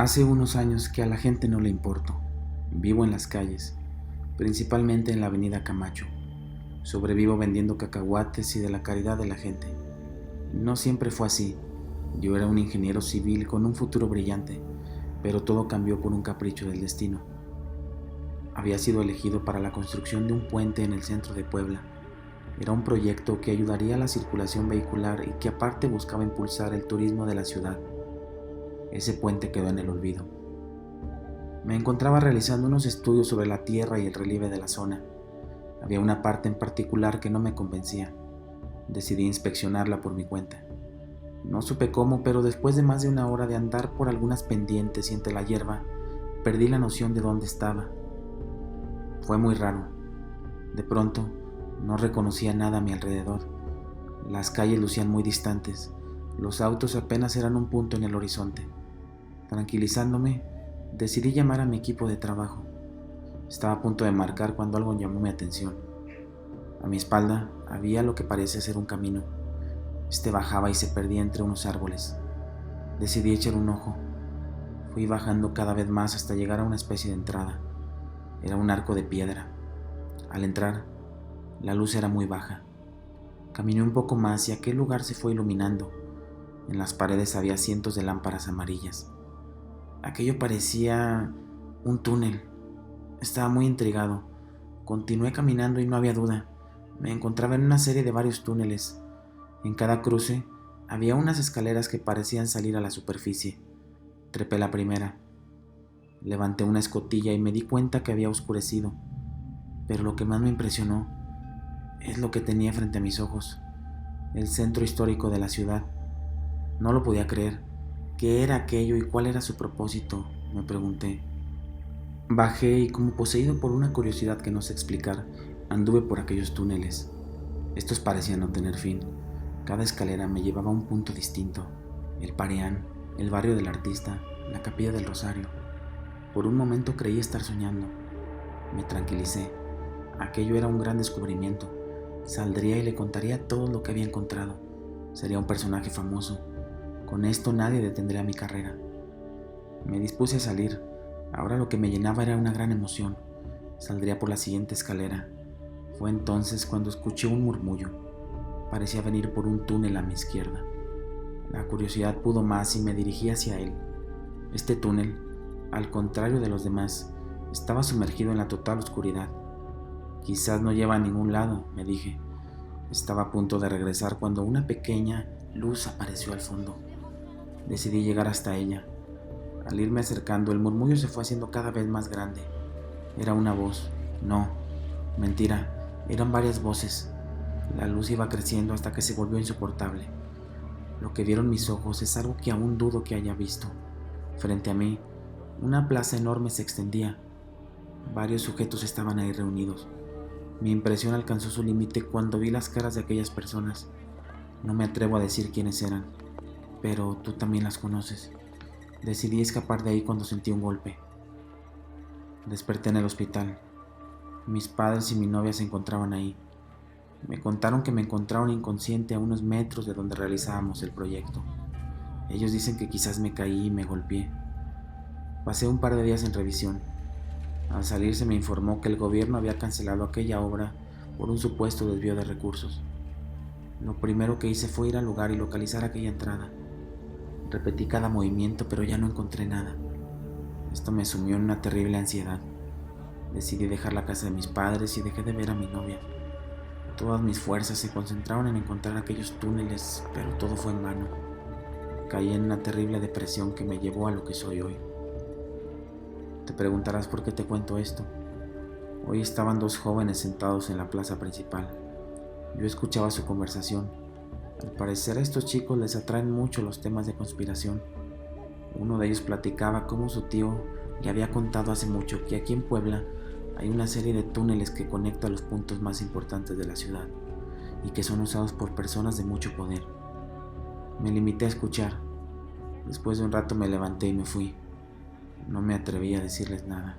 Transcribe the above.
Hace unos años que a la gente no le importo. Vivo en las calles, principalmente en la avenida Camacho. Sobrevivo vendiendo cacahuates y de la caridad de la gente. No siempre fue así. Yo era un ingeniero civil con un futuro brillante, pero todo cambió por un capricho del destino. Había sido elegido para la construcción de un puente en el centro de Puebla. Era un proyecto que ayudaría a la circulación vehicular y que aparte buscaba impulsar el turismo de la ciudad. Ese puente quedó en el olvido. Me encontraba realizando unos estudios sobre la tierra y el relieve de la zona. Había una parte en particular que no me convencía. Decidí inspeccionarla por mi cuenta. No supe cómo, pero después de más de una hora de andar por algunas pendientes y entre la hierba, perdí la noción de dónde estaba. Fue muy raro. De pronto, no reconocía nada a mi alrededor. Las calles lucían muy distantes. Los autos apenas eran un punto en el horizonte. Tranquilizándome, decidí llamar a mi equipo de trabajo. Estaba a punto de marcar cuando algo llamó mi atención. A mi espalda había lo que parecía ser un camino. Este bajaba y se perdía entre unos árboles. Decidí echar un ojo. Fui bajando cada vez más hasta llegar a una especie de entrada. Era un arco de piedra. Al entrar, la luz era muy baja. Caminé un poco más y aquel lugar se fue iluminando. En las paredes había cientos de lámparas amarillas. Aquello parecía un túnel. Estaba muy intrigado. Continué caminando y no había duda. Me encontraba en una serie de varios túneles. En cada cruce había unas escaleras que parecían salir a la superficie. Trepé la primera. Levanté una escotilla y me di cuenta que había oscurecido. Pero lo que más me impresionó es lo que tenía frente a mis ojos. El centro histórico de la ciudad. No lo podía creer. ¿Qué era aquello y cuál era su propósito?, me pregunté. Bajé y, como poseído por una curiosidad que no sé explicar, anduve por aquellos túneles. Estos parecían no tener fin. Cada escalera me llevaba a un punto distinto. El Pareán, el barrio del Artista, la Capilla del Rosario. Por un momento creí estar soñando. Me tranquilicé. Aquello era un gran descubrimiento. Saldría y le contaría todo lo que había encontrado. Sería un personaje famoso. Con esto nadie detendría mi carrera. Me dispuse a salir. Ahora lo que me llenaba era una gran emoción. Saldría por la siguiente escalera. Fue entonces cuando escuché un murmullo. Parecía venir por un túnel a mi izquierda. La curiosidad pudo más y me dirigí hacia él. Este túnel, al contrario de los demás, estaba sumergido en la total oscuridad. Quizás no lleva a ningún lado, me dije. Estaba a punto de regresar cuando una pequeña luz apareció al fondo. Decidí llegar hasta ella. Al irme acercando, el murmullo se fue haciendo cada vez más grande. Era una voz. No, mentira, eran varias voces. La luz iba creciendo hasta que se volvió insoportable. Lo que vieron mis ojos es algo que aún dudo que haya visto. Frente a mí, una plaza enorme se extendía. Varios sujetos estaban ahí reunidos. Mi impresión alcanzó su límite cuando vi las caras de aquellas personas. No me atrevo a decir quiénes eran, pero tú también las conoces. Decidí escapar de ahí cuando sentí un golpe. Desperté en el hospital. Mis padres y mi novia se encontraban ahí. Me contaron que me encontraron inconsciente a unos metros de donde realizábamos el proyecto. Ellos dicen que quizás me caí y me golpeé. Pasé un par de días en revisión. Al salir se me informó que el gobierno había cancelado aquella obra por un supuesto desvío de recursos. Lo primero que hice fue ir al lugar y localizar aquella entrada. Repetí cada movimiento, pero ya no encontré nada. Esto me sumió en una terrible ansiedad. Decidí dejar la casa de mis padres y dejé de ver a mi novia. Todas mis fuerzas se concentraron en encontrar aquellos túneles, pero todo fue en vano. Caí en una terrible depresión que me llevó a lo que soy hoy. Te preguntarás por qué te cuento esto. Hoy estaban dos jóvenes sentados en la plaza principal. Yo escuchaba su conversación. Al parecer a estos chicos les atraen mucho los temas de conspiración. Uno de ellos platicaba cómo su tío le había contado hace mucho que aquí en Puebla hay una serie de túneles que conectan los puntos más importantes de la ciudad y que son usados por personas de mucho poder. Me limité a escuchar. Después de un rato me levanté y me fui. No me atreví a decirles nada.